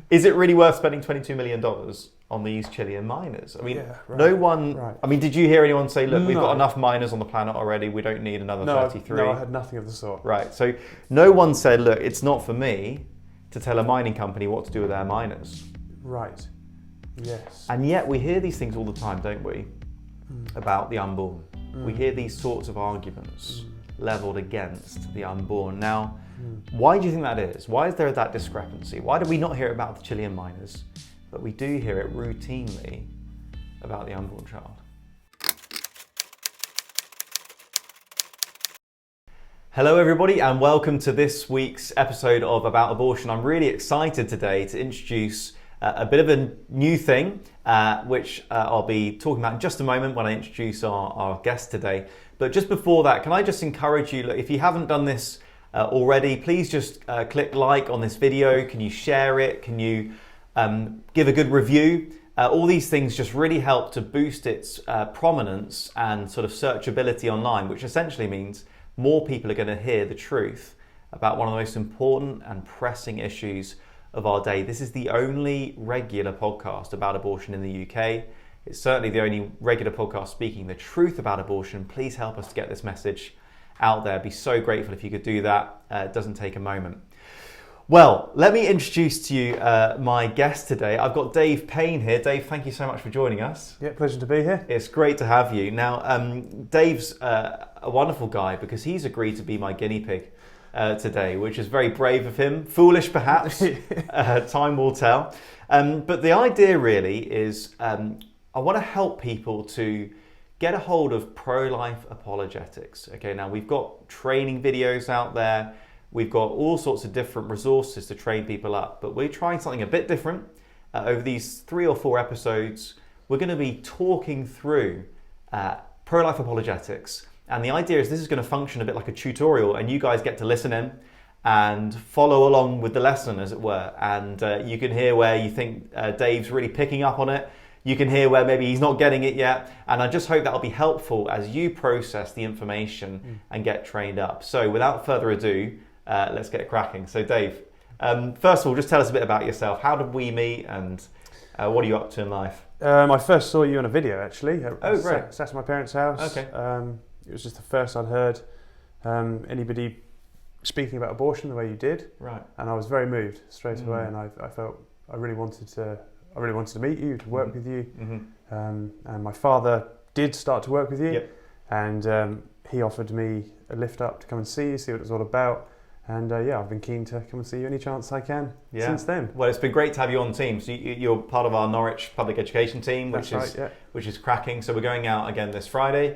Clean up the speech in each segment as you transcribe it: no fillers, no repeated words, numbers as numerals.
Is it really worth spending $22 million on these Chilean miners? I mean, no one... Right. I mean, did you hear anyone say, look, we've got enough miners on the planet already, we don't need another 33? No, I had nothing of the sort. Right, so no one said, look, it's not for me to tell a mining company what to do with their miners. Right, yes. And yet we hear these things all the time, don't we, about the unborn. We hear these sorts of arguments levelled against the unborn. Now, why do you think that is? Why is there that discrepancy? Why do we not hear about the Chilean miners, but we do hear it routinely about the unborn child? Hello everybody and welcome to this week's episode of About Abortion. I'm really excited today to introduce a bit of a new thing, which I'll be talking about in just a moment when I introduce our guest today. But just before that, can I just encourage you, look, if you haven't done this already, please just click like on this video. Can you share it? Can you give a good review? All these things just really help to boost its prominence and sort of searchability online, which essentially means more people are going to hear the truth about one of the most important and pressing issues of our day. This is the only regular podcast about abortion in the UK. It's certainly the only regular podcast speaking the truth about abortion. Please help us to get this message out there. I'd be so grateful if you could do that. It doesn't take a moment. Well, let me introduce to you my guest today. I've got Dave Payne here. Dave, thank you so much for joining us. Yeah, pleasure to be here. It's great to have you. Now, Dave's a wonderful guy because he's agreed to be my guinea pig today, which is very brave of him. Foolish, perhaps. Time will tell. But the idea really is I want to help people to get a hold of pro-life apologetics. Okay, now we've got training videos out there. We've got all sorts of different resources to train people up, but we're trying something a bit different. Over these 3 or 4 episodes, we're going to be talking through pro-life apologetics. And the idea is this is going to function a bit like a tutorial, and you guys get to listen in and follow along with the lesson, as it were. And you can hear where you think Dave's really picking up on it. You can hear where maybe he's not getting it yet. And I just hope that'll be helpful as you process the information and get trained up. So without further ado, let's get cracking. So Dave, first of all, just tell us a bit about yourself. How did we meet and what are you up to in life? I first saw you on a video, actually. Oh, great. Sat at my parents' house. Okay. It was just the first I'd heard anybody speaking about abortion the way you did. Right. And I was very moved straight away, and I felt I really wanted to meet you, to work with you. And my father did start to work with you. Yep. And he offered me a lift up to come and see you, see what it was all about. And I've been keen to come and see you any chance I can since then. Well, it's been great to have you on team. So you're part of our Norwich public education team, which is cracking. So we're going out again this Friday.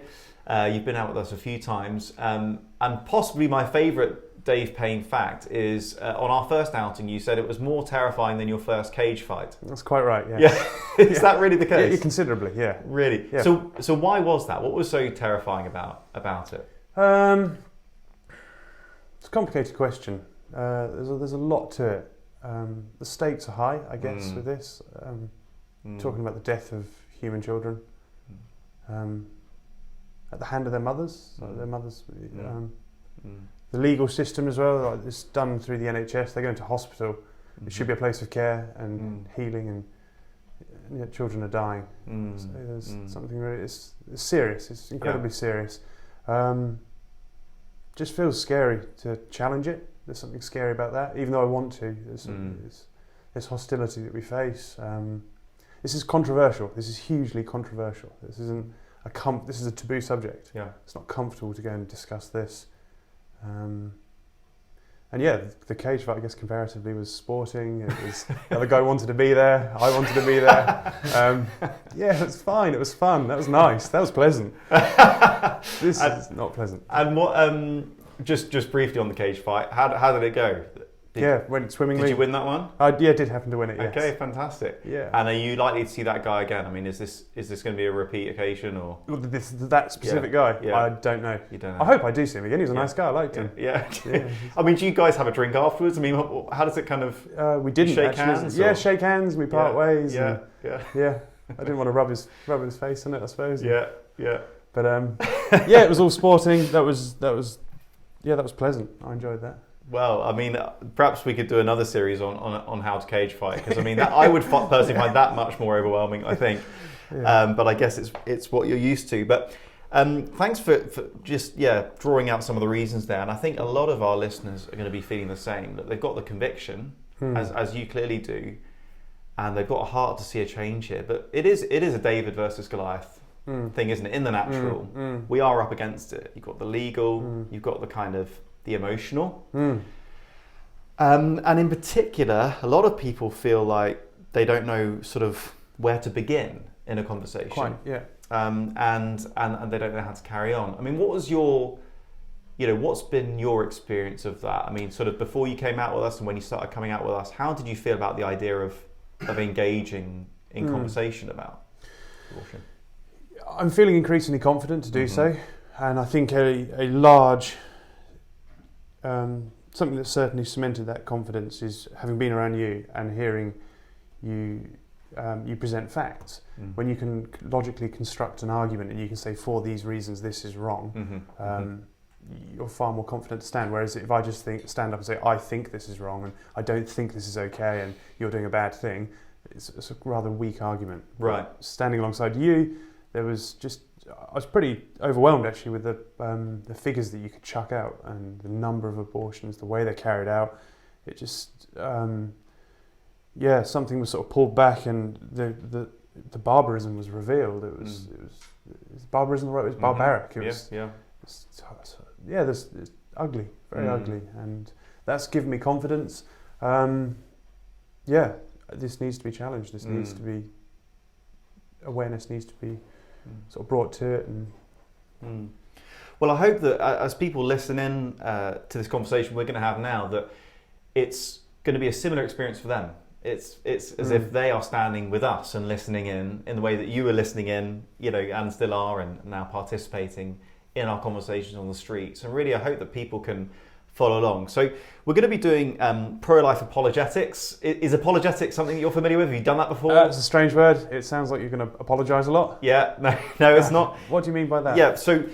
You've been out with us a few times. And possibly my favourite Dave Payne fact is on our first outing, you said it was more terrifying than your first cage fight. That's quite right, yeah. Is that really the case? Yeah, considerably, yeah. Really? Yeah. So why was that? What was so terrifying about it? It's a complicated question. There's a lot to it. The stakes are high, I guess, with this. Talking about the death of human children at the hand of their mothers. The legal system as well. Like, it's done through the NHS. They go into hospital. It should be a place of care and healing, and yet children are dying. So there's something really. It's serious. It's incredibly serious. Just feels scary to challenge it. There's something scary about that, even though I want to. There's this hostility that we face. This is controversial. This is hugely controversial. This isn't this is a taboo subject. Yeah. It's not comfortable to go and discuss this. The cage fight, I guess, comparatively was sporting. It was the other guy wanted to be there. I wanted to be there. It was fine. It was fun. That was nice. That was pleasant. This is not pleasant. And what? Just briefly on the cage fight. How did it go? Went swimmingly. Did you win that one? I did happen to win it. Yes. Okay, fantastic. Yeah. And are you likely to see that guy again? I mean, is this going to be a repeat occasion or? That specific guy? Yeah. I don't know. You don't know. I hope I do see him again. He was a nice guy. I liked him. Yeah. I mean, do you guys have a drink afterwards? I mean, how does it kind of? We didn't shake actually. hands. Yeah, shake hands. We part ways. Yeah. I didn't want to rub his face on it, I suppose. Yeah. But it was all sporting. That was pleasant. I enjoyed that. Well, I mean, perhaps we could do another series on how to cage fight, because I mean, I would personally find that much more overwhelming, I think. Yeah. But I guess it's what you're used to. But thanks for just drawing out some of the reasons there. And I think a lot of our listeners are going to be feeling the same, that they've got the conviction, as you clearly do, and they've got a heart to see a change here. But it is a David versus Goliath thing, isn't it? In the natural, we are up against it. You've got the legal, you've got the kind of the emotional. And in particular, a lot of people feel like they don't know sort of where to begin in a conversation. Quite, yeah. And they don't know how to carry on. I mean, what was what's been your experience of that? I mean, sort of before you came out with us and when you started coming out with us, how did you feel about the idea of engaging in conversation about abortion? I'm feeling increasingly confident to do so, and I think a large something that certainly cemented that confidence is having been around you and hearing you present facts. When you can logically construct an argument and you can say, for these reasons this is wrong, you're far more confident to stand. Whereas if I just stand up and say, I think this is wrong and I don't think this is okay and you're doing a bad thing, it's a rather weak argument. Right. Standing alongside you, I was pretty overwhelmed actually with the figures that you could chuck out and the number of abortions, the way they're carried out. It just, something was sort of pulled back, and the barbarism was revealed. It was barbarism. It was barbaric. It was it's ugly, very ugly, and that's given me confidence. This needs to be challenged. This needs to be awareness needs to be sort of brought to it. And well, I hope that as people listen in to this conversation we're going to have now, that it's going to be a similar experience for them. It's as if they are standing with us and listening in the way that you were listening in, and still are, and now participating in our conversations on the streets. And really, I hope that people can follow along. So we're going to be doing pro-life apologetics. Is apologetics something that you're familiar with? Have you done that before? It's a strange word. It sounds like you're going to apologise a lot. Yeah, no, it's not. What do you mean by that? Yeah, so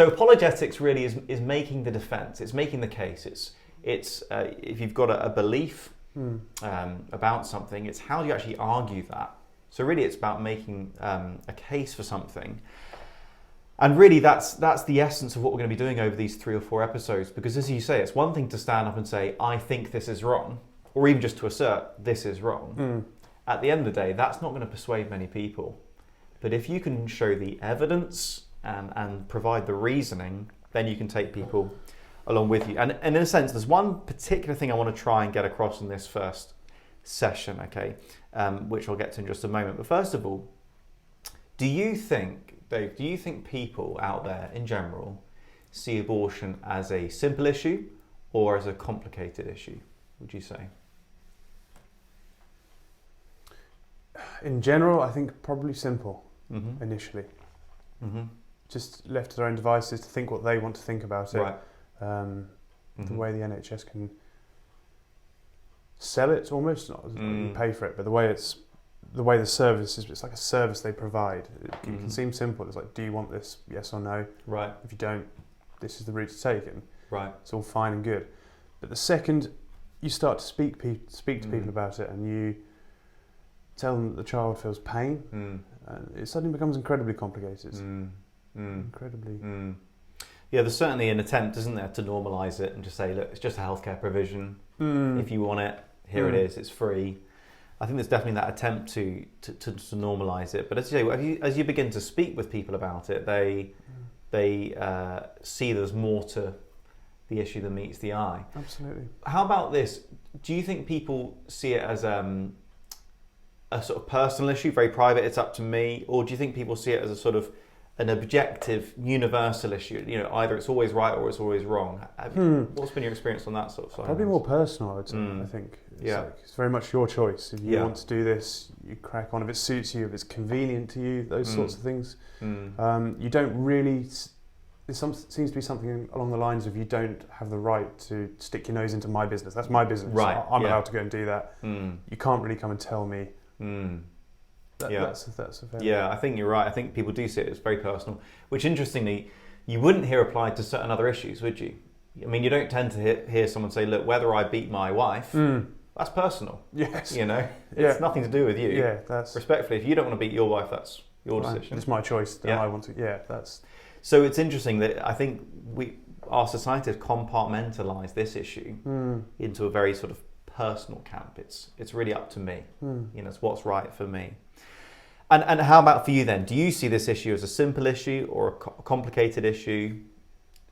apologetics really is making the defence. It's making the case. It's if you've got a belief about something, it's how do you actually argue that. So really, it's about making a case for something. And really, that's the essence of what we're going to be doing over these 3 or 4 episodes. Because as you say, it's one thing to stand up and say, I think this is wrong, or even just to assert this is wrong. At the end of the day, that's not going to persuade many people. But if you can show the evidence and provide the reasoning, then you can take people along with you. And in a sense, there's one particular thing I want to try and get across in this first session, okay, which I'll get to in just a moment. But first of all, Dave, do you think people out there in general see abortion as a simple issue or as a complicated issue, would you say? In general, I think probably simple initially. Just left to their own devices to think what they want to think about it. Right. The way the NHS can sell it, almost, not you pay for it, but the way the service is, it's like a service they provide. It can seem simple. It's like, do you want this? Yes or no? Right. If you don't, this is the route to take. And right. It's all fine and good. But the second you start to speak to people about it, and you tell them that the child feels pain, it suddenly becomes incredibly complicated. Incredibly. Yeah, there's certainly an attempt, isn't there, to normalise it and just say, look, it's just a healthcare provision. If you want it, here it is. It's free. I think there's definitely that attempt to normalise it. But as you say, as you begin to speak with people about it, they see there's more to the issue than meets the eye. Absolutely. How about this? Do you think people see it as a sort of personal issue, very private, it's up to me? Or do you think people see it as a sort of an objective, universal issue? Either it's always right or it's always wrong. What's been your experience on that sort of side? Probably more personal, I would say, I think. It's very much your choice. If you want to do this, you crack on. If it suits you, if it's convenient to you, those sorts of things. You don't really... There seems to be something along the lines of, you don't have the right to stick your nose into my business. That's my business. Right. I'm allowed to go and do that. You can't really come and tell me. That's a fair I think you're right. I think people do see it as very personal, which interestingly, you wouldn't hear applied to certain other issues, would you? I mean, you don't tend to hear someone say, look, whether I beat my wife, that's personal. Yes. You know, it's nothing to do with you. Yeah, that's... Respectfully, if you don't want to beat your wife, that's your decision. It's my choice. That I want to... Yeah, that's... So it's interesting that I think our society has compartmentalised this issue into a very sort of personal camp. It's really up to me. You know, it's what's right for me. And how about for you then? Do you see this issue as a simple issue or a complicated issue?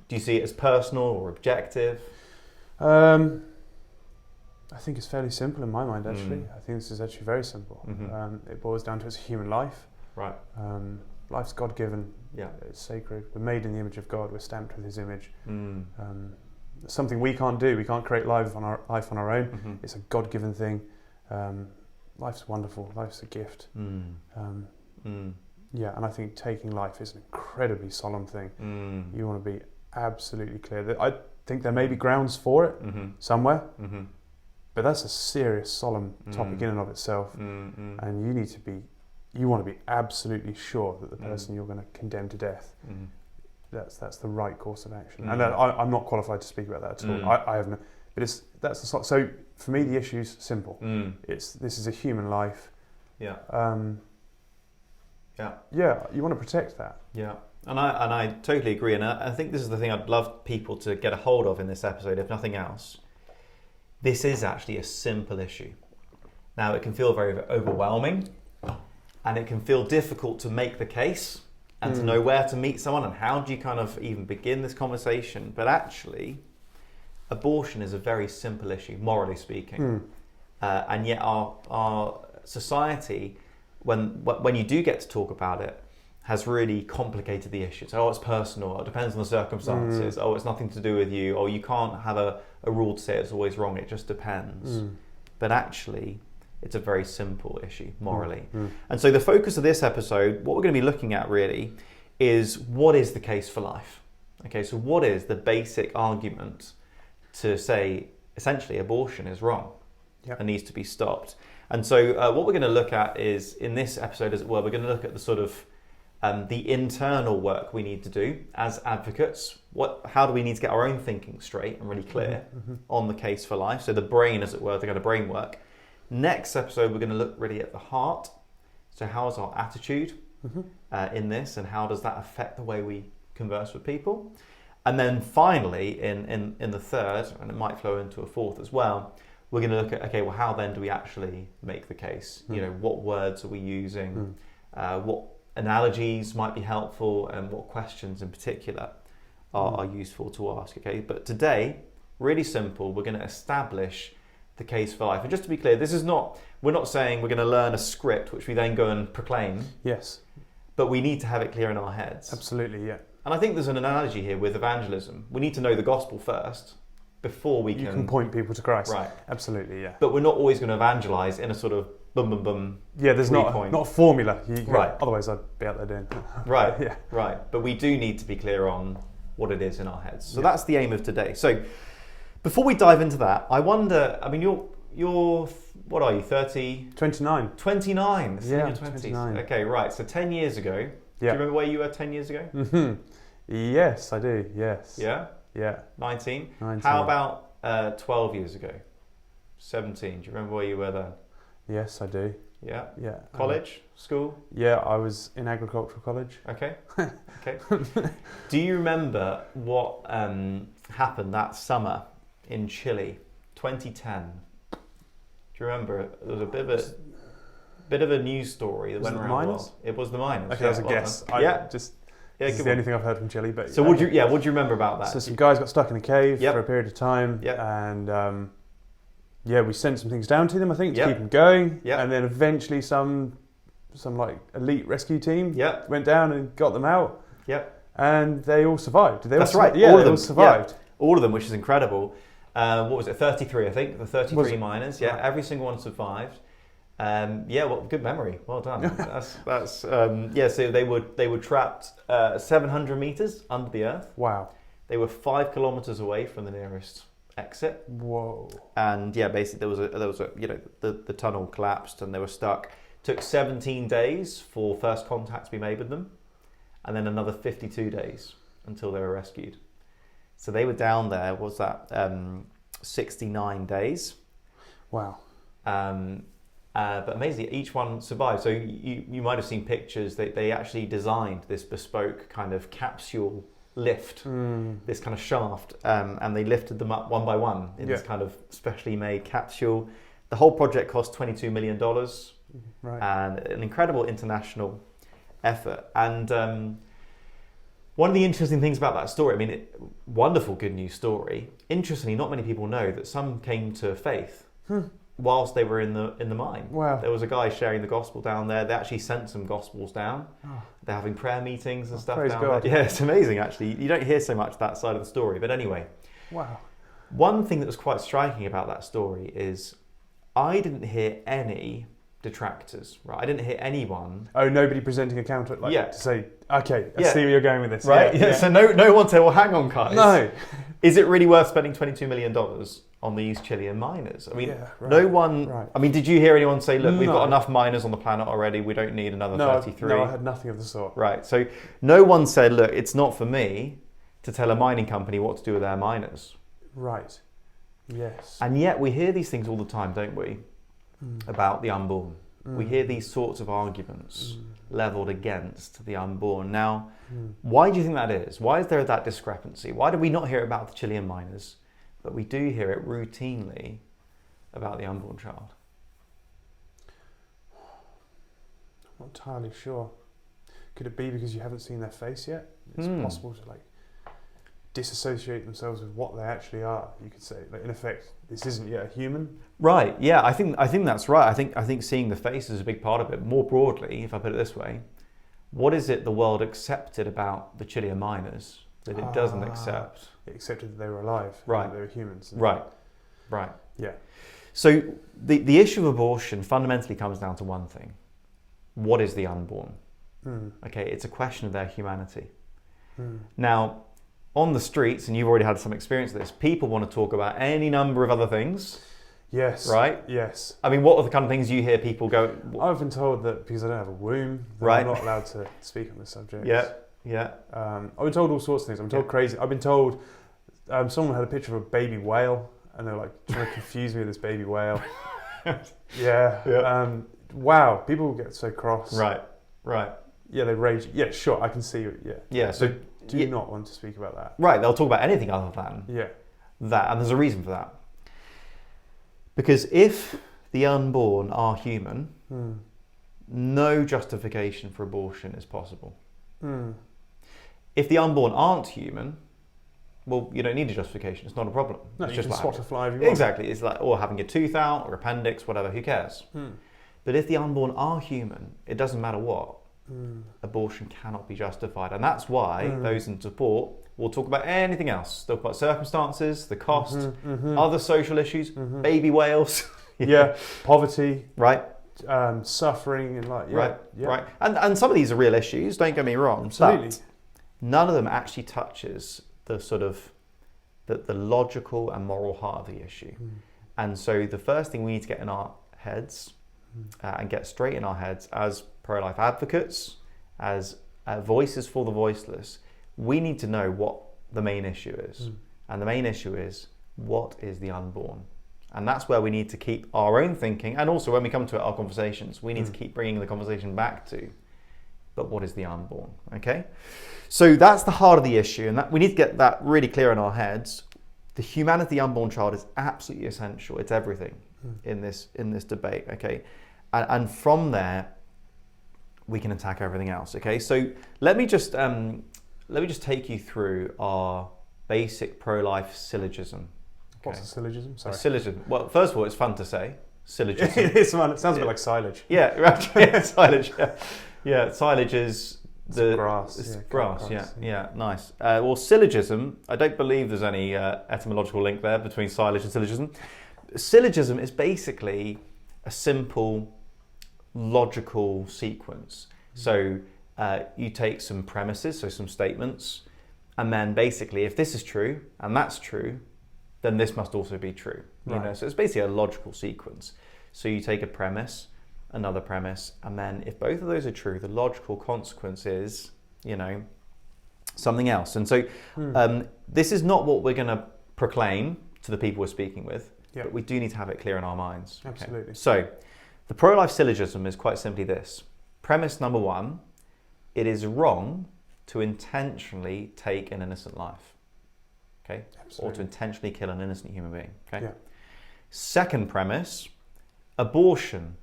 Do you see it as personal or objective? I think it's fairly simple in my mind, actually. I think this is actually very simple. It boils down to it's a human life. Right. Life's God-given. Yeah. It's sacred. We're made in the image of God. We're stamped with His image. Something we can't do. We can't create life on our own. It's a God-given thing. Life's wonderful. Life's a gift. Yeah, and I think taking life is an incredibly solemn thing. You want to be absolutely clear. I think there may be grounds for it somewhere, but that's a serious, solemn topic in and of itself. And you want to be absolutely sure that the person you're going to condemn to death, that's the right course of action. And I'm not qualified to speak about that at all. I have no, but so for me the issue's simple. This is a human life. Yeah. Yeah, you want to protect that. Yeah. And I totally agree, and I think this is the thing I'd love people to get a hold of in this episode, if nothing else. This is actually a simple issue. Now, it can feel very overwhelming, and it can feel difficult to make the case and to know where to meet someone and how do you kind of even begin this conversation. But actually, abortion is a very simple issue, morally speaking. And yet our society, when you do get to talk about it, has really complicated the issue. So, it's personal, it depends on the circumstances, it's nothing to do with you, you can't have a rule to say it's always wrong, it just depends. But actually, it's a very simple issue, morally. And so the focus of this episode, what we're going to be looking at really, is what is the case for life? Okay, so what is the basic argument to say, essentially, abortion is wrong and needs to be stopped? And so what we're going to look at is, in this episode as it were, we're going to look at the sort of the internal work we need to do as advocates. How do we need to get our own thinking straight and really clear on the case for life? So the brain, as it were, the kind of brain work. Next episode, we're going to look really at the heart. So how is our attitude in this, and how does that affect the way we converse with people? And then finally, in the third, and it might flow into a fourth as well, we're going to look at, okay, well, how then do we actually make the case? You know, what words are we using? What analogies might be helpful, and what questions in particular are useful to ask, okay? But today, really simple, we're going to establish the case for life. And just to be clear, we're not saying we're going to learn a script which we then go and proclaim. Yes. But we need to have it clear in our heads. Absolutely, yeah. And I think there's an analogy here with evangelism. We need to know the gospel first before we You can point people to Christ. Right. Absolutely, yeah. But we're not always going to evangelize in a sort of boom, boom, boom. Yeah, there's not a formula. Right. Otherwise, I'd be out there doing. Right. Yeah. Right. But we do need to be clear on what it is in our heads. So that's the aim of today. So before we dive into that, I wonder. I mean, you're what are you? 30? 29. 29. Yeah, 20s. 29. Okay. Right. So 10 years ago. Yeah. Do you remember where you were 10 years ago? Yes, I do. Yes. Yeah. Yeah. 19. 19. How about 12 years ago? 17. Do you remember where you were then? Yes, I do. Yeah. Yeah. College? School? Yeah, I was in agricultural college. Okay. Okay. Do you remember what happened that summer in Chile, 2010? Do you remember? There was a bit of a news story that went around the world. It was the miners. Okay, that was a guess. This is the only thing I've heard from Chile. But so what do you remember about that? So some guys got stuck in a cave for a period of time, and we sent some things down to them, I think, to keep them going. And then eventually some like elite rescue team went down and got them out. And they all survived. That's right. Yeah, they all survived. Yeah. All of them, which is incredible. What was it? 33, I think. The 33 miners. Yeah, right. Every single one survived. Good memory. Well done. that's So they were trapped 700 meters under the earth. Wow. They were 5 kilometers away from the nearest exit. Whoa. And basically there was a the tunnel collapsed and they were stuck. Took 17 days for first contact to be made with them, and then another 52 days until they were rescued. So they were down there, 69 days. Wow. But amazingly, each one survived. So you might have seen pictures. They actually designed this bespoke kind of capsule lift, this kind of shaft, and they lifted them up one by one in this kind of specially made capsule. The whole project cost $22 million, and an incredible international effort. And one of the interesting things about that story, I mean, wonderful good news story. Interestingly, not many people know that some came to faith whilst they were in the mine. Wow. There was a guy sharing the gospel down there. They actually sent some gospels down. They're having prayer meetings and stuff down God. there. Yeah, it's amazing actually. You don't hear so much that side of the story. But anyway, wow. One thing that was quite striking about that story is I didn't hear any detractors, right? I didn't hear anyone. Oh, nobody presenting a counter, to say, okay, I see where you're going with this. Right? Yeah. So no one said, well, hang on, guys. No. Is it really worth spending $22 million on these Chilean miners? I mean, no one... Right. I mean, did you hear anyone say, look, we've got enough miners on the planet already, we don't need another 33? No, I had nothing of the sort. Right. So no one said, look, it's not for me to tell a mining company what to do with their miners. Right. Yes. And yet we hear these things all the time, don't we? About the unborn. We hear these sorts of arguments levelled against the unborn. Now, why do you think that is? Why is there that discrepancy? Why do we not hear about the Chilean miners, but we do hear it routinely about the unborn child? I'm not entirely sure. Could it be because you haven't seen their face yet? It's possible to disassociate themselves with what they actually are. You could say, in effect, this isn't yet a human. Right. Yeah. I think that's right. I think seeing the face is a big part of it. More broadly, if I put it this way, what is it the world accepted about the Chilean miners that it doesn't accept? It accepted that they were alive. Right. That they were humans. Right. Yeah. So the issue of abortion fundamentally comes down to one thing: what is the unborn? Okay, it's a question of their humanity. Now, on the streets, and you've already had some experience with this, people want to talk about any number of other things. Yes. Right? Yes. I mean, what are the kind of things you hear people go... I've been told that because I don't have a womb, that I'm not allowed to speak on this subject. Yeah. I've been told all sorts of things. I'm told crazy. I've been told someone had a picture of a baby whale, and they're trying to confuse me with this baby whale. Yeah. Wow. People get so cross. Right. Yeah, they rage. Yeah, sure. I can see it. Yeah. Yeah. So do not want to speak about that. Right. They'll talk about anything other than that, and there's a reason for that. Because if the unborn are human, no justification for abortion is possible. If the unborn aren't human, well, you don't need a justification. It's not a problem. No, it's you just can swat a fly if you want. Exactly. It's or having a tooth out or appendix, whatever. Who cares? But if the unborn are human, it doesn't matter what. Abortion cannot be justified, and that's why those in support will talk about anything else. They'll talk about circumstances, the cost, other social issues, baby whales, poverty, right, suffering, and right. And some of these are real issues. Don't get me wrong. Absolutely. But none of them actually touches the sort of the logical and moral heart of the issue. And so the first thing we need to get in our heads and get straight in our heads as pro-life advocates, as voices for the voiceless, we need to know what the main issue is. And the main issue is, what is the unborn? And that's where we need to keep our own thinking, and also when we come to our conversations, we need to keep bringing the conversation back to, but what is the unborn? Okay? So that's the heart of the issue, and that we need to get that really clear in our heads. The humanity of the unborn child is absolutely essential. It's everything in this debate, okay? And from there, we can attack everything else, okay? So let me just take you through our basic pro-life syllogism. Okay? What's a syllogism? Sorry. A syllogism. Well, first of all, it's fun to say. Syllogism. It is fun. It sounds a bit like silage. Yeah, right. Silage. Yeah, silage is the grass. It's grass. Yeah, nice. Well, syllogism. I don't believe there's any etymological link there between silage and syllogism. Syllogism is basically a simple logical sequence. So you take some premises, so some statements, and then basically if this is true and that's true, then this must also be true. You know, so it's basically a logical sequence. So you take a premise, another premise, and then if both of those are true, the logical consequence is, something else. And so this is not what we're going to proclaim to the people we're speaking with, but we do need to have it clear in our minds. Absolutely. Okay? So the pro-life syllogism is quite simply this. Premise number one, it is wrong to intentionally take an innocent life. Okay? Absolutely. Or to intentionally kill an innocent human being. Okay? Yeah. Second premise, abortion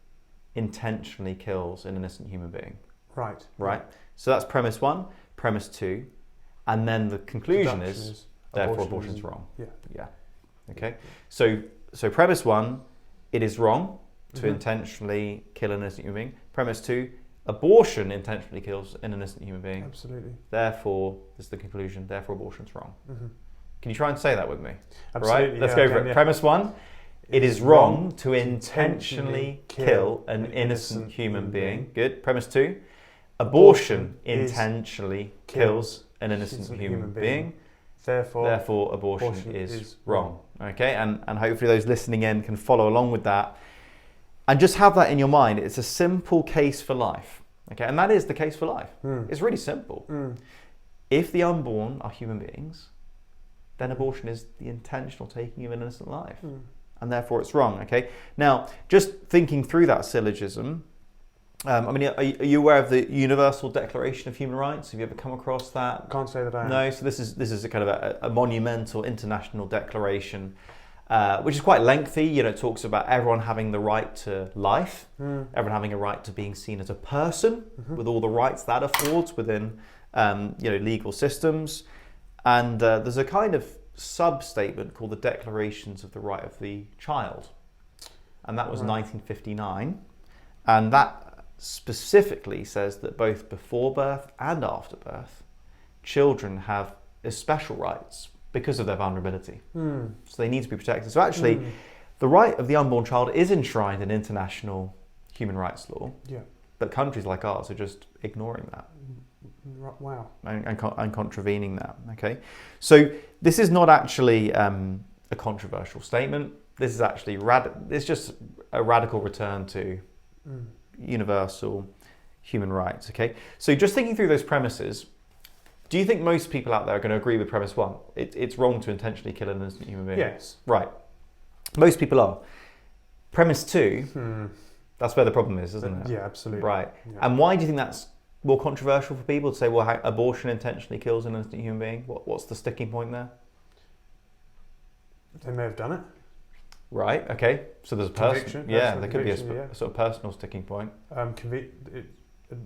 intentionally kills an innocent human being. Right. Right? So that's premise one. Premise two. And then the conclusion is therefore abortion is wrong. Yeah. Okay? So premise one, it is wrong to intentionally kill an innocent human being. Premise two, abortion intentionally kills an innocent human being. Absolutely. Therefore, this is the conclusion, therefore abortion's wrong. Can you try and say that with me? Absolutely. Right? Let's go for it. Yeah. Premise one, it is wrong to intentionally kill an innocent human being. Good. Premise two, abortion intentionally kills an innocent human being. Therefore abortion is wrong. Okay, and hopefully those listening in can follow along with that. And just have that in your mind. It's a simple case for life. Okay, and that is the case for life. It's really simple. If the unborn are human beings, then abortion is the intentional taking of an innocent life. And therefore it's wrong. Okay, now just thinking through that syllogism, I mean, are you aware of the Universal Declaration of Human Rights? Have you ever come across that? Can't say that I am. No, so this is a kind of a monumental international declaration, which is quite lengthy. You know, it talks about everyone having the right to life, everyone having a right to being seen as a person with all the rights that affords within legal systems. And there's a kind of sub-statement called the Declarations of the Right of the Child, and that was 1959, and that specifically says that both before birth and after birth, children have special rights because of their vulnerability. So they need to be protected. So actually, the right of the unborn child is enshrined in international human rights law, but countries like ours are just ignoring that. Wow. And contravening that. Okay, so this is not actually a controversial statement. This is actually it's just a radical return to universal human rights. Okay, so just thinking through those premises, do you think most people out there are going to agree with premise one? It's wrong to intentionally kill an innocent human being. Yes. Right. Most people are. Premise two, that's where the problem is, isn't it? Yeah, absolutely. Right. Yeah. And why do you think that's more controversial for people to say, well, abortion intentionally kills an innocent human being? What's the sticking point there? They may have done it. Right. Okay. So there's a Conviction, there could be a yeah. sort of personal sticking point. It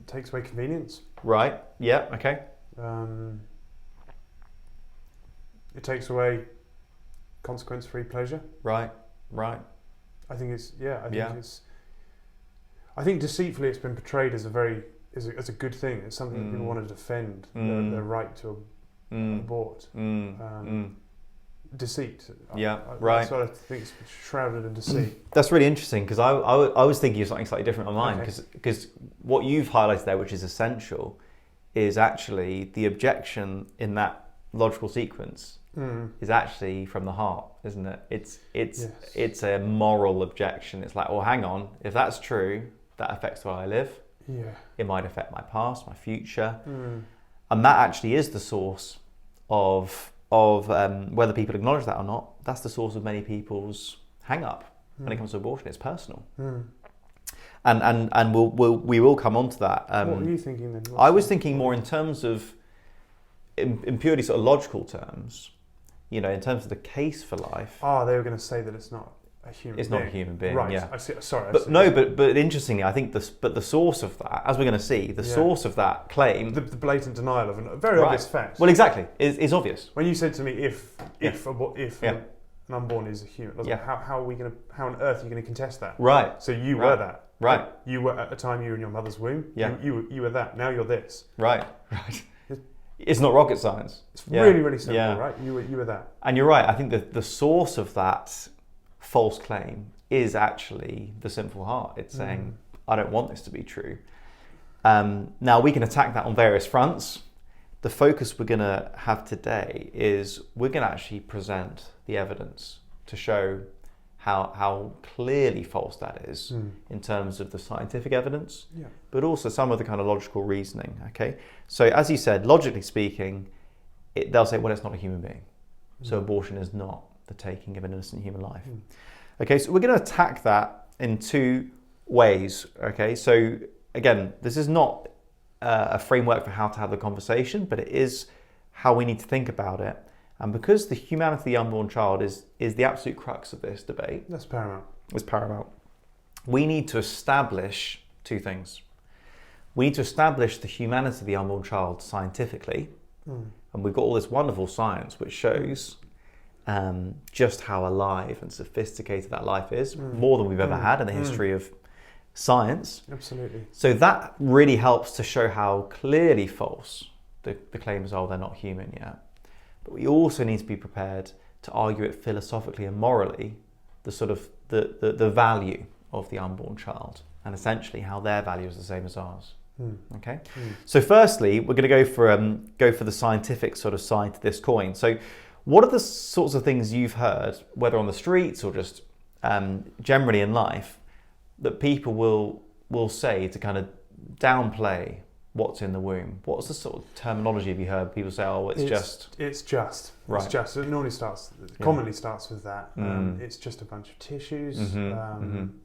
takes away convenience. Right. Yeah. Okay. It takes away consequence-free pleasure. Right. Right. I think it's I think deceitfully it's been portrayed as a good thing. It's something that people want to defend their right to abort. Deceit. Right. I sort of think it's shrouded in deceit. That's really interesting because I was thinking of something slightly different on mine because what you've highlighted there, which is essential, is actually the objection in that logical sequence is actually from the heart, isn't it? It's a moral objection. It's like, well, hang on, if that's true, that affects the way I live. Yeah. It might affect my past, my future, and that actually is the source of whether people acknowledge that or not. That's the source of many people's hang-up when it comes to abortion. It's personal, and we will come on to that. What were you thinking then? I was thinking more in terms of in purely sort of logical terms. You know, in terms of the case for life. Oh, they were going to say that it's not a human. It's not a human being, right? Yeah. I see. Sorry. But interestingly, I think the source of that, as we're going to see, the source of that claim, the blatant denial of a very obvious fact. Well, exactly, is obvious. When you said to me, if an unborn is a human, how on earth are you going to contest that? Right. So you were that. Right. You were at the time you were in your mother's womb. Yeah. You were that. Now you're this. Right. Right. It's not rocket science. It's really, really simple, right? You were that. And you're right. I think that the source of that false claim is actually the sinful heart. It's saying, I don't want this to be true. Now, we can attack that on various fronts. The focus we're going to have today is we're going to actually present the evidence to show how clearly false that is in terms of the scientific evidence, but also some of the kind of logical reasoning. Okay, so as you said, logically speaking, they'll say, well, it's not a human being, so abortion is not the taking of an innocent human life. Okay, so we're going to attack that in two ways. Okay, so again, this is not a framework for how to have the conversation, but it is how we need to think about it. And because the humanity of the unborn child is the absolute crux of this debate. That's paramount. It's paramount. We need to establish two things. We need to establish the humanity of the unborn child scientifically. And we've got all this wonderful science which shows just how alive and sophisticated that life is, more than we've ever had in the history of science. Absolutely. So that really helps to show how clearly false the claims are they're not human yet. But we also need to be prepared to argue it philosophically and morally, the sort of the value of the unborn child, and essentially how their value is the same as ours. Okay. So firstly, we're going to go for the scientific sort of side to this coin. So what are the sorts of things you've heard, whether on the streets or just generally in life, that people will say to kind of downplay what's in the womb? What's the sort of terminology have you heard people say, oh, it's just... Right. It's just. It normally commonly starts with that. It's just a bunch of tissues.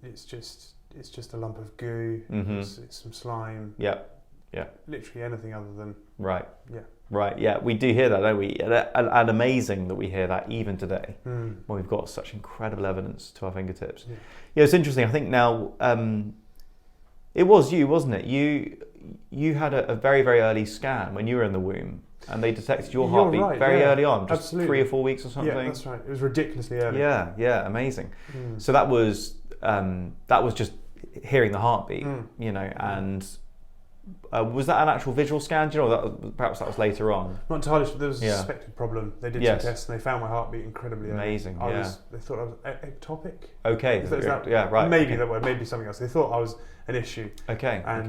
It's just a lump of goo. It's some slime. Yeah. Literally anything other than... Right. Yeah. Right, yeah, we do hear that, don't we? And amazing that we hear that even today, when we've got such incredible evidence to our fingertips. Yeah, it's interesting. I think now, it was you, wasn't it? You had a very, very early scan when you were in the womb, and they detected your heartbeat very early on, just absolutely. 3 or 4 weeks or something. Yeah, that's right. It was ridiculously early. Yeah, amazing. So that was just hearing the heartbeat, and... was that an actual visual scan? Do you know, perhaps that was later on? Not entirely sure. There was a suspected problem. They did some tests and they found my heartbeat incredibly early. Amazing, They thought I was ectopic. Okay. Right. Maybe that word, maybe something else. They thought I was an issue. Okay. And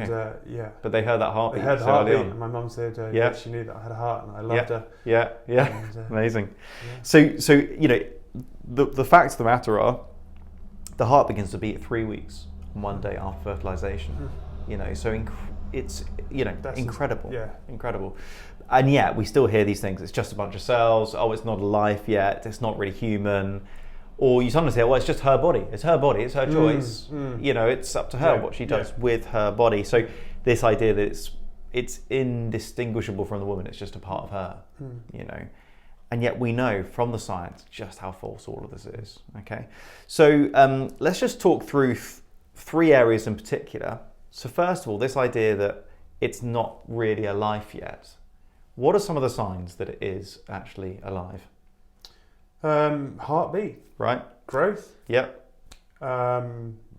But they heard that heartbeat. They heard the heartbeat, and my mum said, she knew that I had a heart, and I loved her. Yeah. And, amazing. Yeah. So the facts of the matter are, the heart begins to beat at 3 weeks on one day after fertilization. So it's incredible. Incredible. And yet we still hear these things. It's just a bunch of cells. Oh, it's not a life yet. It's not really human. Or you sometimes say, well, it's just her body. It's her body. It's her choice. It's up to her what she does with her body. So this idea that it's indistinguishable from the woman. It's just a part of her. And yet we know from the science just how false all of this is. Okay. So let's just talk through three areas in particular. So first of all, this idea that it's not really a life yet. What are some of the signs that it is actually alive? Heartbeat. Right. Growth. Yep.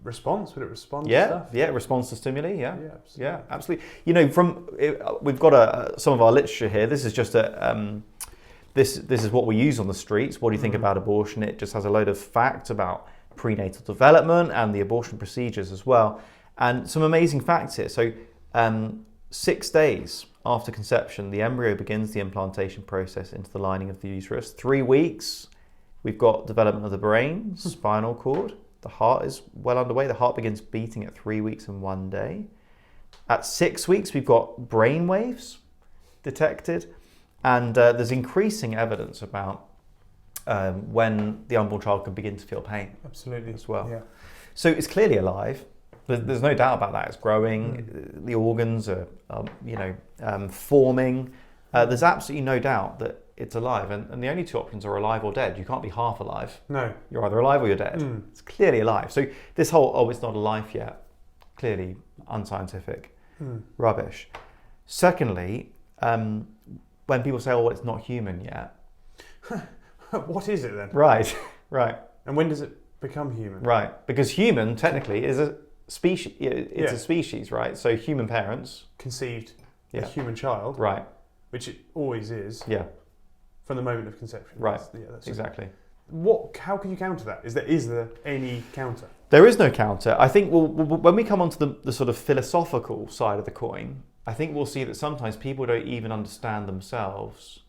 Response. Would it respond to stuff? Yeah, response to stimuli. Yeah. Yeah, Absolutely. We've got some of our literature here. This is just this is what we use on the streets. What do you think about abortion? It just has a load of facts about prenatal development and the abortion procedures as well. And some amazing facts here. So 6 days after conception, the embryo begins the implantation process into the lining of the uterus. 3 weeks, we've got development of the brain, spinal cord. The heart is well underway. The heart begins beating at 3 weeks and 1 day. At 6 weeks, we've got brain waves detected. And there's increasing evidence about when the unborn child can begin to feel pain. Absolutely. As well. Yeah. So it's clearly alive. There's no doubt about that. It's growing. The organs are, forming. There's absolutely no doubt that it's alive. And the only two options are alive or dead. You can't be half alive. No. You're either alive or you're dead. It's clearly alive. So this whole, it's not a life yet, clearly unscientific, rubbish. Secondly, when people say, it's not human yet. What is it then? Right. And when does it become human? Right. Because human, technically, is a species. It's a species, right? So human parents conceived a human child, right? Which it always is, from the moment of conception, right? That's exactly. How can you counter that? Is there any counter? There is no counter. I think when we come onto the sort of philosophical side of the coin, I think we'll see that sometimes people don't even understand themselves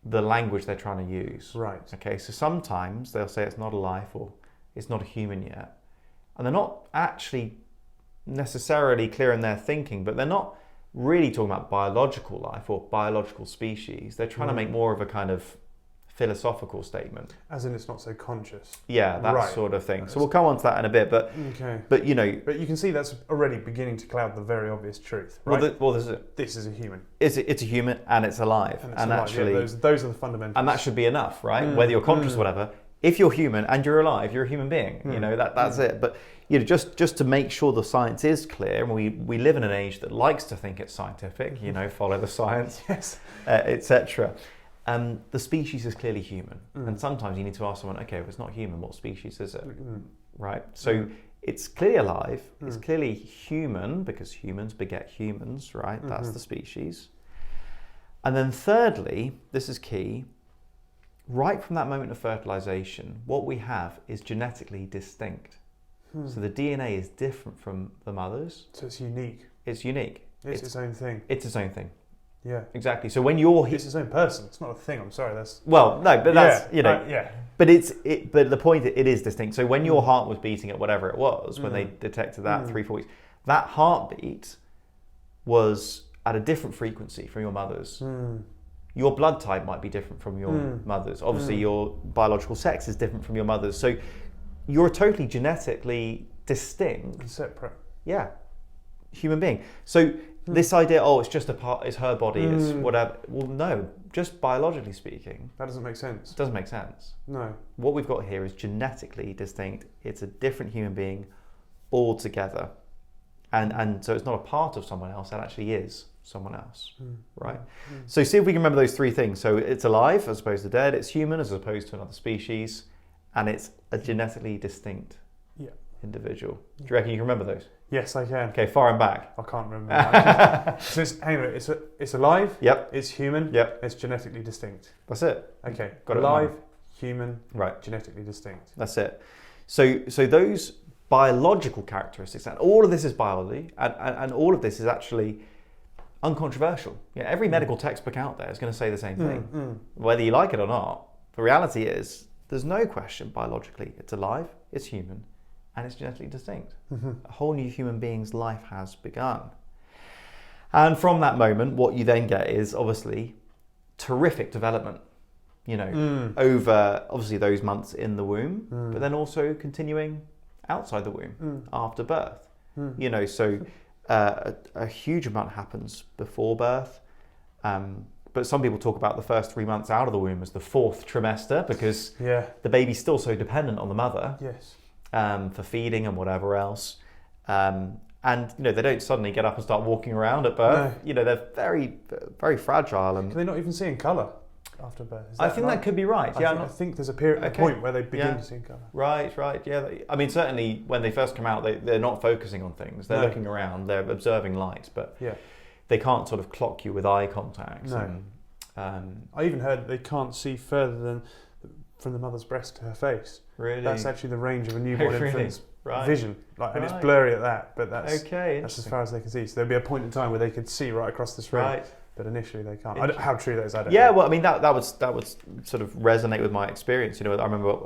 the language they're trying to use. Right. Okay. So sometimes they'll say it's not a life, or it's not a human yet. And they're not actually necessarily clear in their thinking, but they're not really talking about biological life or biological species. They're trying to make more of a kind of philosophical statement. As in, it's not so conscious. Yeah, that sort of thing. So we'll come on to that in a bit, but but you know, but you can see that's already beginning to cloud the very obvious truth, right? Well, this is a human. It's a human, and it's alive, and actually, those are the fundamentals. And that should be enough, right? Whether you're conscious or whatever. If you're human and you're alive, you're a human being. You know, that's it. But you know, just to make sure the science is clear, and we live in an age that likes to think it's scientific. You know, follow the science, yes, etc. The species is clearly human, and sometimes you need to ask someone, okay, if it's not human, what species is it? Right? So it's clearly alive. It's clearly human because humans beget humans, right? That's the species. And then thirdly, this is key. Right from that moment of fertilization, what we have is genetically distinct. So the DNA is different from the mother's. So it's unique. It's unique. It's its own thing. It's its own thing. Yeah. Exactly. So when you're it's its own person. It's not a thing. I'm sorry. That's well, no, but that's you know. Yeah. But But the point it is distinct. So when your heart was beating at whatever it was, when they detected that 3-4 weeks, that heartbeat was at a different frequency from your mother's. Your blood type might be different from your mother's. Obviously, your biological sex is different from your mother's. So you're totally genetically distinct and separate. Yeah, human being. So this idea, it's just a part, it's her body, it's whatever. Well, no, just biologically speaking, that doesn't make sense. It doesn't make sense. No. What we've got here is genetically distinct. It's a different human being altogether, and so it's not a part of someone else. It actually is someone else, right? So see if we can remember those three things. So it's alive as opposed to dead. It's human as opposed to another species, and it's a genetically distinct individual. Do you reckon you can remember those? Yes, I can. Okay, far and back. I can't remember that. So it's alive. Yep. It's human. Yep. It's genetically distinct. That's it. Okay. Got alive, it. Human. Right. Genetically distinct. That's it. So those biological characteristics, and all of this is biology, and all of this is actually uncontroversial. Yeah, every medical textbook out there is going to say the same thing, whether you like it or not. The reality is, there's no question biologically it's alive, it's human, and it's genetically distinct. A whole new human being's life has begun. And from that moment, what you then get is obviously terrific development, you know, over obviously those months in the womb, but then also continuing outside the womb after birth. You know, so a huge amount happens before birth. But some people talk about the first 3 months out of the womb as the fourth trimester because the baby's still so dependent on the mother. Yes. For feeding and whatever else. And, you know, they don't suddenly get up and start walking around at birth. No. You know, they're very, very fragile. And can they not even see in colour after birth? I think that could be right. I think there's a point where they begin to see in colour. Right, yeah. I mean, certainly when they first come out, they're not focusing on things. They're looking around, they're observing light, but they can't sort of clock you with eye contact. No. I even heard they can't see further than from the mother's breast to her face. Really? That's actually the range of a newborn infant's vision. And it's blurry at that, but that's as far as they can see. So there'll be a point in time where they could see right across this room. Right. But initially they can't. How true that is, I don't know. Yeah, well, I mean, that would sort of resonate with my experience. You know, I remember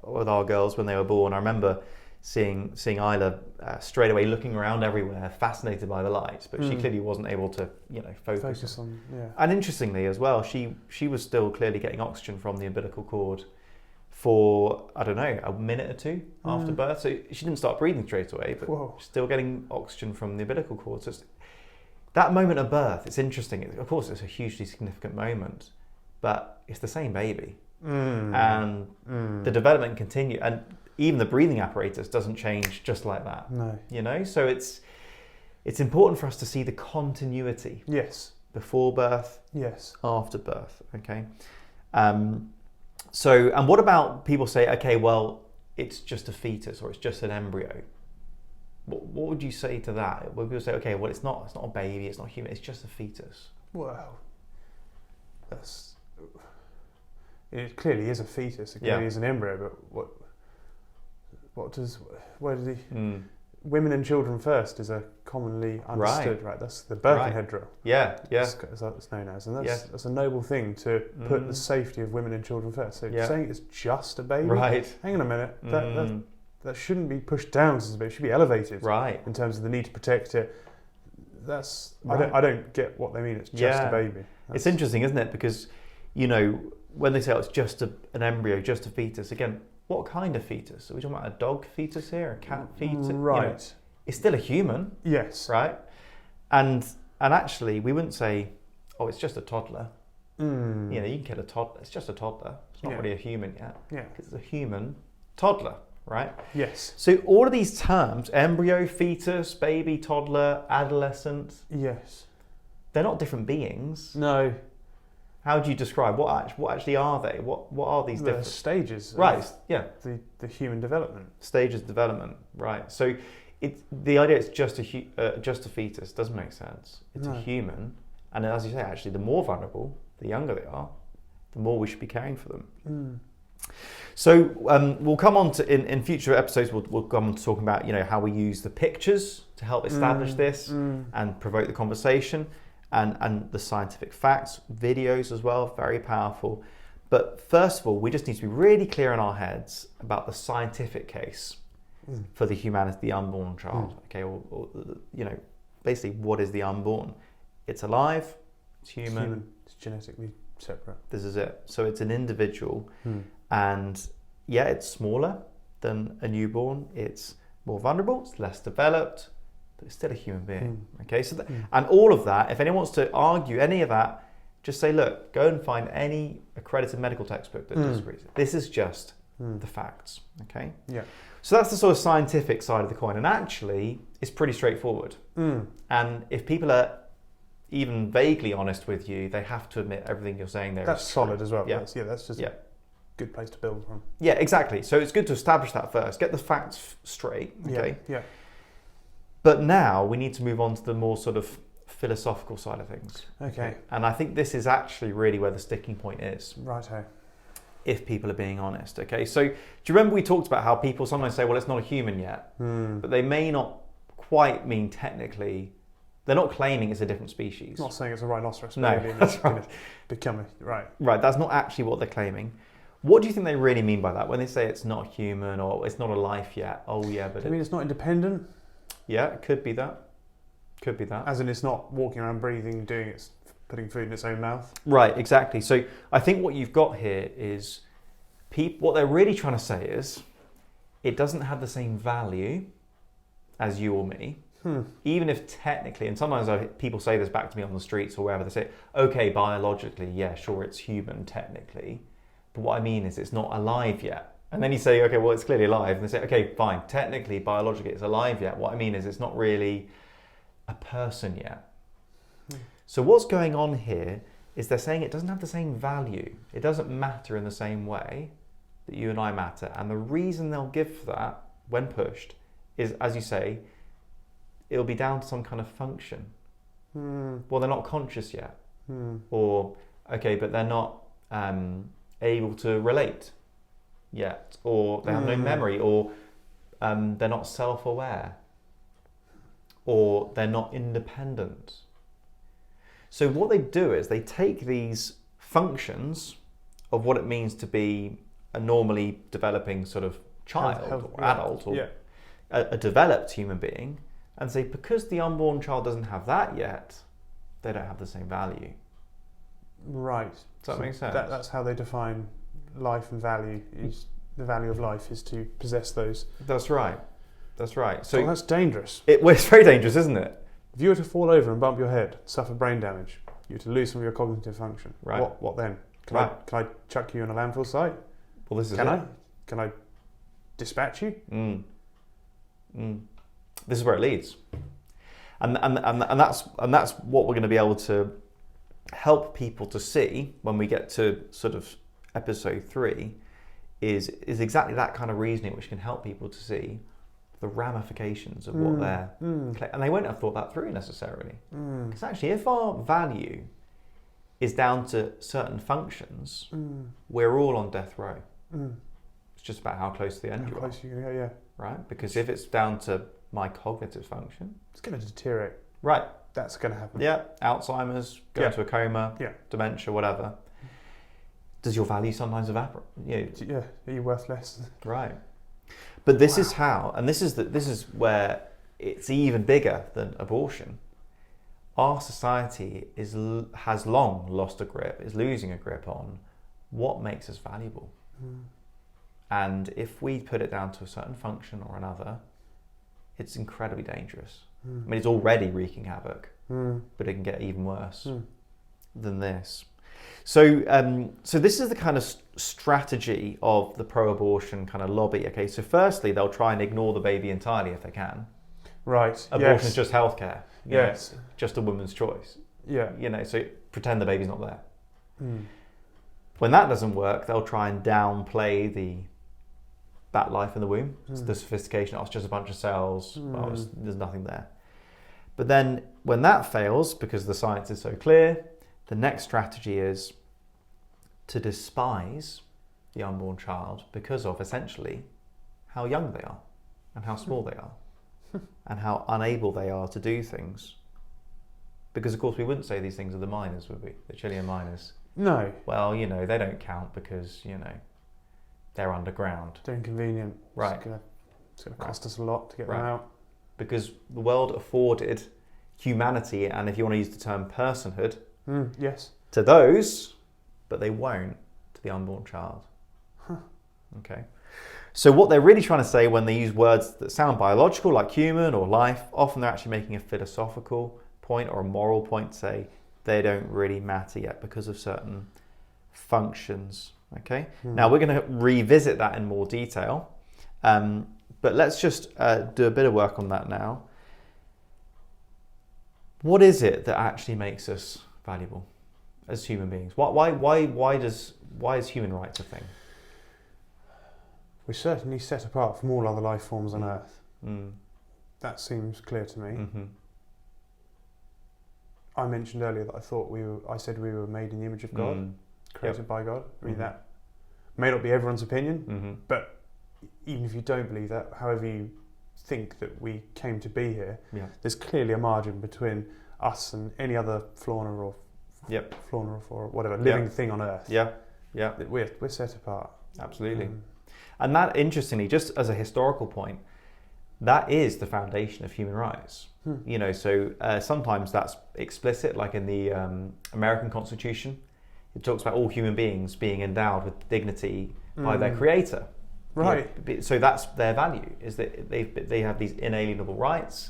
with our girls when they were born, I remember seeing Isla straight away looking around everywhere, fascinated by the lights, but she clearly wasn't able to, you know, focus on. And interestingly as well, she was still clearly getting oxygen from the umbilical cord for, I don't know, a minute or two after birth. So she didn't start breathing straight away, but still getting oxygen from the umbilical cord. So that moment of birth, it's interesting. Of course, it's a hugely significant moment, but it's the same baby, and the development continues, and even the breathing apparatus doesn't change just like that. No. You know, so it's important for us to see the continuity. Yes. Before birth. Yes. After birth. Okay. So, and what about people say, okay, well, it's just a fetus or it's just an embryo. What would you say to that? When people say, okay, well, it's not a baby, it's not human, it's just a fetus. Well, it clearly is a fetus. It clearly is an embryo, but where does he? women and children first is a commonly understood, right? That's the Birkenhead drill. Yeah, yeah. As it's known as. And Yes. that's a noble thing to put the safety of women and children first. So saying it's just a baby, Right. hang on a minute, that shouldn't be pushed down as a baby, it should be elevated in terms of the need to protect it. That's I don't get what they mean, it's just a baby. It's interesting, isn't it? Because, when they say it's just an embryo, just a fetus, again, what kind of fetus? Are we talking about a dog fetus here, a cat fetus? Right. It's still a human. Yes. Right? And actually, we wouldn't say, oh, it's just a toddler. You can kill a toddler. It's just a toddler. It's not really a human yet. Yeah. Because it's a human toddler, right? Yes. So all of these terms, embryo, fetus, baby, toddler, adolescent. Yes. They're not different beings. No. How do you describe what actually are they? What are these different stages? Right. Yeah. The human development. Stages of development. Right. So the idea it's just a fetus doesn't make sense. It's a human, and as you say, actually, the more vulnerable, the younger they are, the more we should be caring for them. So we'll come on to in future episodes. We'll come on to talking about how we use the pictures to help establish this and provoke the conversation. And the scientific facts, videos as well, very powerful. But first of all, we just need to be really clear in our heads about the scientific case for the humanity, the unborn child. Okay, or basically, what is the unborn? It's alive, it's human. It's genetically separate. This is it. So it's an individual, and it's smaller than a newborn. It's more vulnerable. It's less developed. But it's still a human being. Okay, so and all of that, if anyone wants to argue any of that, just say, look, go and find any accredited medical textbook that disagrees. This is just the facts. Okay. Yeah. So that's the sort of scientific side of the coin, and actually, it's pretty straightforward. And if people are even vaguely honest with you, they have to admit everything you're saying there. That's solid as well. Yeah. That's just a good place to build from. Yeah, exactly. So it's good to establish that first, get the facts straight. Okay. Yeah. But now we need to move on to the more sort of philosophical side of things. Okay. And I think this is actually really where the sticking point is. Righto. If people are being honest. Okay. So do you remember we talked about how people sometimes say, well, it's not a human yet, but they may not quite mean technically. They're not claiming it's a different species. Not saying it's a rhinoceros. No, that's right. Right. That's not actually what they're claiming. What do you think they really mean by that when they say it's not human or it's not a life yet? Oh yeah, but I mean it's not independent. Yeah, it could be that. Could be that. As in it's not walking around breathing, putting food in its own mouth. Right, exactly. So I think what you've got here is what they're really trying to say is it doesn't have the same value as you or me. Even if technically, and sometimes people say this back to me on the streets or wherever, they say, okay, biologically, yeah, sure, it's human technically. But what I mean is it's not alive yet. And then you say, okay, well, it's clearly alive. And they say, okay, fine, technically, biologically, it's alive yet. What I mean is it's not really a person yet. So what's going on here is they're saying it doesn't have the same value. It doesn't matter in the same way that you and I matter. And the reason they'll give for that, when pushed, is, as you say, it'll be down to some kind of function. Well, they're not conscious yet. Or, okay, but they're not able to relate yet, or they have no memory, or they're not self-aware, or they're not independent. So what they do is they take these functions of what it means to be a normally developing sort of child or adult or a developed human being, and say because the unborn child doesn't have that yet, they don't have the same value. Right. Does that make sense? That's how they define life and value. Is the value of life is to possess those. That's right. That's right. So that's dangerous. It's very dangerous, isn't it? If you were to fall over and bump your head, suffer brain damage, you were to lose some of your cognitive function. Right. What then? Can I chuck you on a landfill site? Well, this is Can I dispatch you? This is where it leads, and that's what we're going to be able to help people to see when we get to sort of episode 3 is exactly that kind of reasoning which can help people to see the ramifications of what they're and they won't have thought that through necessarily, because actually if our value is down to certain functions, we're all on death row. It's just about how close to the end you are. Close you can go, yeah. Right? Because if it's down to my cognitive function. It's going to deteriorate. Right. That's going to happen. Yeah. Alzheimer's, go into a coma, dementia, whatever. Does your value sometimes evaporate? Yeah. Are you worth less? Right. But this is how, and this is where it's even bigger than abortion. Our society has long lost a grip, is losing a grip on what makes us valuable. And if we put it down to a certain function or another, it's incredibly dangerous. I mean, it's already wreaking havoc, but it can get even worse than this. So this is the kind of strategy of the pro-abortion kind of lobby. Okay, so firstly, they'll try and ignore the baby entirely if they can. Right. Abortion is just healthcare. Yes. Just a woman's choice. Yeah. So pretend the baby's not there. When that doesn't work, they'll try and downplay that life in the womb. It's the sophistication. Oh, it's just a bunch of cells. There's nothing there. But then when that fails, because the science is so clear, the next strategy is to despise the unborn child because of essentially how young they are and how small they are and how unable they are to do things. Because of course we wouldn't say these things are the minors, would we? The Chilean minors. No. Well, they don't count because, they're underground. They're inconvenient. Right. It's going to cost us a lot to get them out. Because the world afforded humanity, and if you want to use the term personhood, yes, to those, but they won't to the unborn child. Okay. So what they're really trying to say when they use words that sound biological, like human or life, often they're actually making a philosophical point or a moral point to say they don't really matter yet because of certain functions. Okay. Now we're going to revisit that in more detail, but let's just do a bit of work on that now. What is it that actually makes us valuable as human beings? Why is human rights a thing? We're certainly set apart from all other life forms on Earth. That seems clear to me. I mentioned earlier that I said we were made in the image of God, created by God. I mean, that may not be everyone's opinion, but even if you don't believe that, however you think that we came to be here, there's clearly a margin between us and any other fauna or whatever living thing on Earth. We're set apart. Absolutely. And that, interestingly, just as a historical point, that is the foundation of human rights. So sometimes that's explicit, like in the American Constitution. It talks about all human beings being endowed with dignity by their creator. Right. So that's their value, is that they have these inalienable rights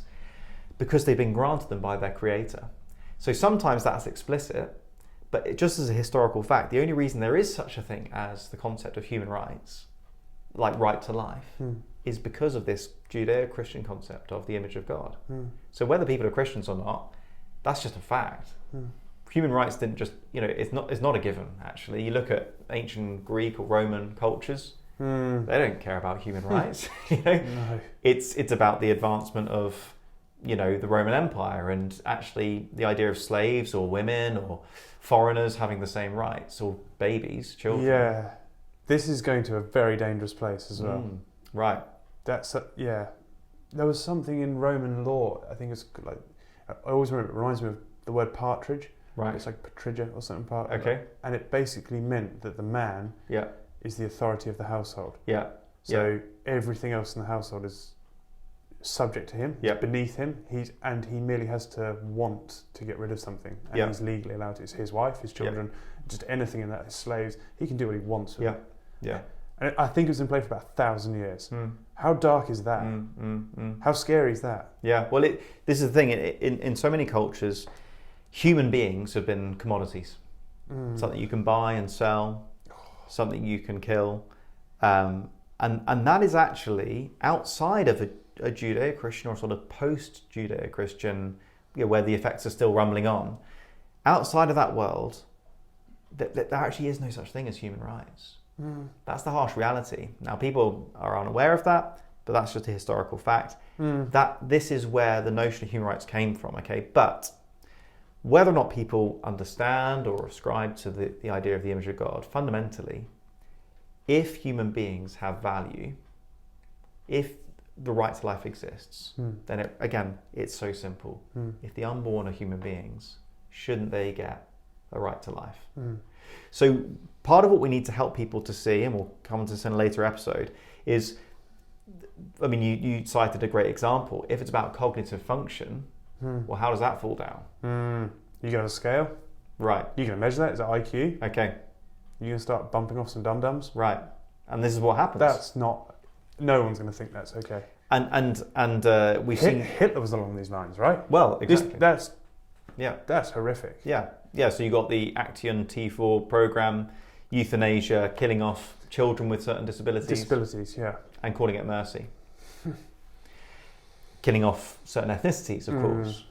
because they've been granted them by their creator. So sometimes that's explicit, but just as a historical fact, the only reason there is such a thing as the concept of human rights, like right to life, is because of this Judeo-Christian concept of the image of God. So whether people are Christians or not, that's just a fact. Human rights didn't just, it's not a given, actually. You look at ancient Greek or Roman cultures, they don't care about human rights. No. It's about the advancement of, the Roman Empire, and actually the idea of slaves or women or foreigners having the same rights, or babies, children. Yeah. This is going to a very dangerous place as well. Right. There was something in Roman law, I think it's like, I always remember, it reminds me of the word partridge. Right. It's like patridja or something. Okay. And it basically meant that the man is the authority of the household. Yeah. So everything else in the household is subject to him, beneath him. He merely has to want to get rid of something, and he's legally allowed to. It's his wife, his children, just anything in that, his slaves. He can do what he wants with it. Yeah. And I think it was in play for about 1,000 years. How dark is that? How scary is that? Yeah. Well, this is the thing. In so many cultures, human beings have been commodities. Something you can buy and sell, something you can kill, and that is actually outside of a Judeo-Christian or sort of post-Judeo-Christian, where the effects are still rumbling on. Outside of that world, there actually is no such thing as human rights. That's the harsh reality. Now, people are unaware of that, but that's just a historical fact. That this is where the notion of human rights came from. Okay, but whether or not people understand or ascribe to the idea of the image of God, fundamentally, if human beings have value, if the right to life exists, then it's so simple. If the unborn are human beings, shouldn't they get a right to life? So part of what we need to help people to see, and we'll come to this in a later episode, is, I mean, you cited a great example. If it's about cognitive function, well, how does that fall down? You got a scale? Right. You can measure that? Is that IQ? Okay. You can start bumping off some dum-dums? Right. And this is what happens. That's not... No one's going to think that's okay. And we've seen... Hitler was along these lines, right? Well, exactly. That's horrific. Yeah, so you got the Action T4 program, euthanasia, killing off children with certain disabilities. And calling it mercy. Killing off certain ethnicities, of course.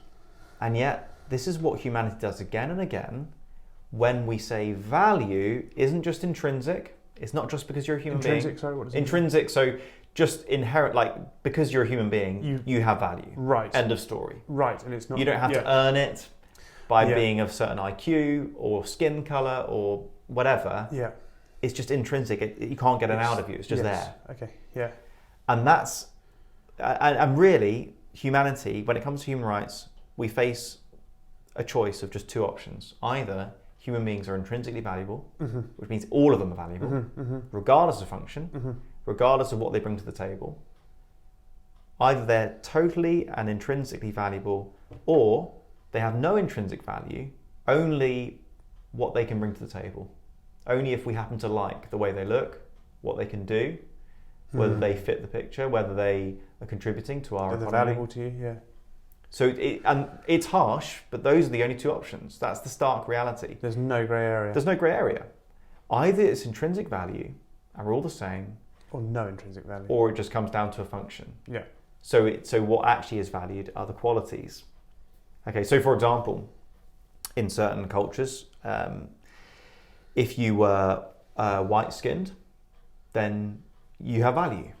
And yet, this is what humanity does again and again when we say value isn't just intrinsic. It's not just because you're a human being. Intrinsic, sorry, what does it Intrinsic, mean? So just inherent, like, because you're a human being, you have value. Right. End of story. Right, and it's not... You don't have to earn it by being of certain IQ or skin colour or whatever. Yeah. It's just intrinsic. You can't get it out of you. It's just there. Okay, yeah. And that's... And really, humanity, when it comes to human rights, we face a choice of just two options. Either human beings are intrinsically valuable, which means all of them are valuable, regardless of function, regardless of what they bring to the table. Either they're totally and intrinsically valuable, or they have no intrinsic value, only what they can bring to the table. Only if we happen to like the way they look, what they can do, whether they fit the picture, whether they are contributing to our economy. They're valuable to you, yeah. So it's harsh, but those are the only two options. That's the stark reality. There's no grey area. There's no grey area. Either it's intrinsic value, and we're all the same, or no intrinsic value, or it just comes down to a function. Yeah. So what actually is valued are the qualities. Okay, so for example, in certain cultures, if you were white-skinned, then you have value.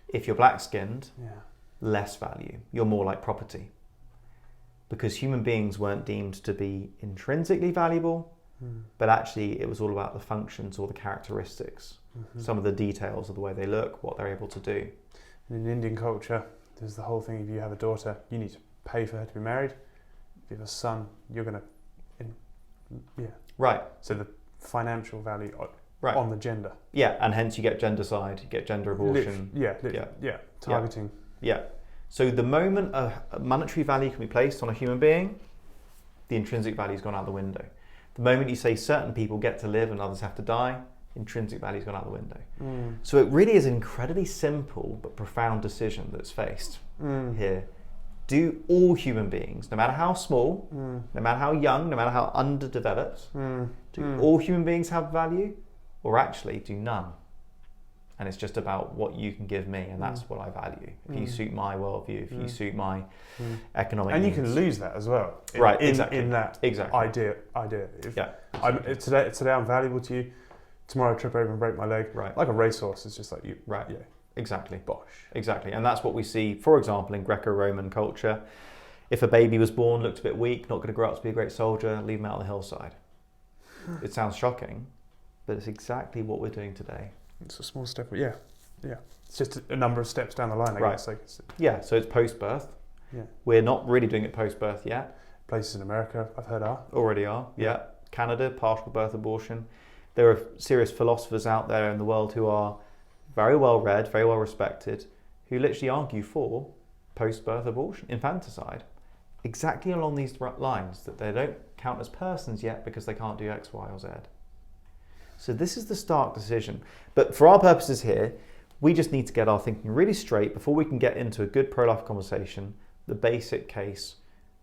If you're black-skinned, less value. You're more like property. Because human beings weren't deemed to be intrinsically valuable, but actually it was all about the functions or the characteristics, some of the details of the way they look, what they're able to do. In Indian culture, there's the whole thing, if you have a daughter, you need to pay for her to be married. If you have a son, you're going to... Right. So the financial value on the gender. Yeah, and hence you get gendercide, you get gender abortion. Targeting. Yeah. So the moment a monetary value can be placed on a human being, the intrinsic value's gone out the window. The moment you say certain people get to live and others have to die, intrinsic value's gone out the window. So it really is an incredibly simple but profound decision that's faced here. Do all human beings, no matter how small, no matter how young, no matter how underdeveloped, do all human beings have value? Or actually do none? And it's just about what you can give me, and that's what I value. If you suit my worldview, if you suit my economic needs. You can lose that as well. Exactly. In that idea. Today I'm valuable to you. Tomorrow I trip over and break my leg. Right. Like a racehorse, it's just like you. Right. Yeah. Exactly. Bosh. Exactly. And that's what we see, for example, in Greco-Roman culture. If a baby was born, looked a bit weak, not going to grow up to be a great soldier, leave him out on the hillside. It sounds shocking, but it's exactly what we're doing today. It's a small step, but yeah. It's just a number of steps down the line, I guess. Like so it's post-birth. Yeah. We're not really doing it post-birth yet. Places in America, I've heard are. Already are, yeah. Canada, partial birth abortion. There are serious philosophers out there in the world who are very well read, very well respected, who literally argue for post-birth abortion, infanticide, exactly along these lines, that they don't count as persons yet because they can't do X, Y, or Z. So this is the stark decision. But for our purposes here, we just need to get our thinking really straight before we can get into a good pro-life conversation, the basic case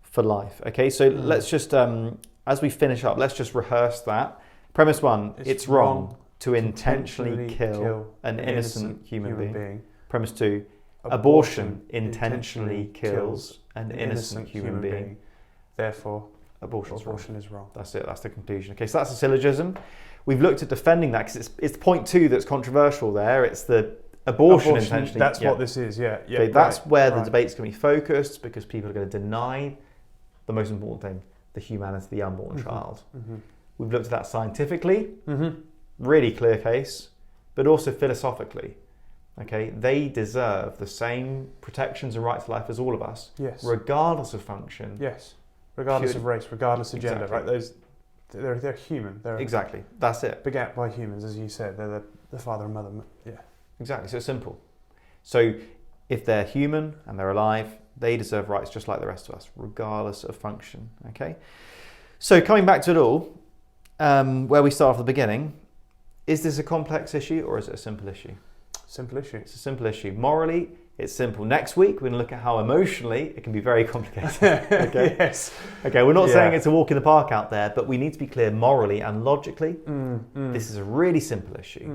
for life. Okay, so let's just, as we finish up, let's just rehearse that. Premise one, it's wrong to intentionally kill an innocent human being. Premise two, abortion intentionally kills an innocent human being. Therefore, abortion is wrong. That's it, that's the conclusion. Okay, so that's a syllogism. We've looked at defending that because it's point two that's controversial there. It's the abortion intentionally. That's what this is, yeah. Okay, that's where the debate's going to be focused, because people are going to deny the most important thing, the humanity of the unborn child. We've looked at that scientifically, really clear case, but also philosophically. Okay, they deserve the same protections and rights to life as all of us, Yes. regardless of function. Yes. Regardless of race, regardless of gender, Exactly. right? They're human. They're Exactly, that's it. begat by humans, as you said. They're the father and mother. Yeah. Exactly, so it's simple. So if they're human and they're alive, they deserve rights just like the rest of us, regardless of function. Okay. So coming back to it all, where we start from the beginning, is this a complex issue or is it a simple issue? Simple issue. It's a simple issue. Morally, it's simple. Next week, we're going to look at how emotionally it can be very complicated. Okay? Yes. Okay, we're not saying it's a walk in the park out there, but we need to be clear morally and logically. This is a really simple issue.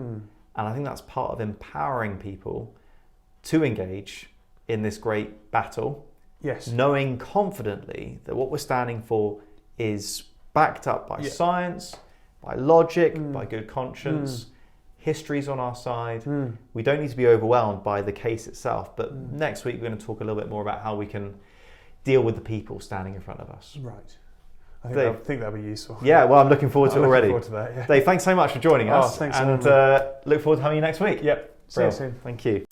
And I think that's part of empowering people to engage in this great battle. Yes. Knowing confidently that what we're standing for is backed up by science, by logic, by good conscience. History's on our side. We don't need to be overwhelmed by the case itself. But next week, we're going to talk a little bit more about how we can deal with the people standing in front of us. Right. I Dave. think that'll be useful. Yeah, well, I'm looking forward to it already. Looking forward to that, yeah. Dave, thanks so much for joining us. Thanks, and look forward to having you next week. Yep. See you soon. Thank you.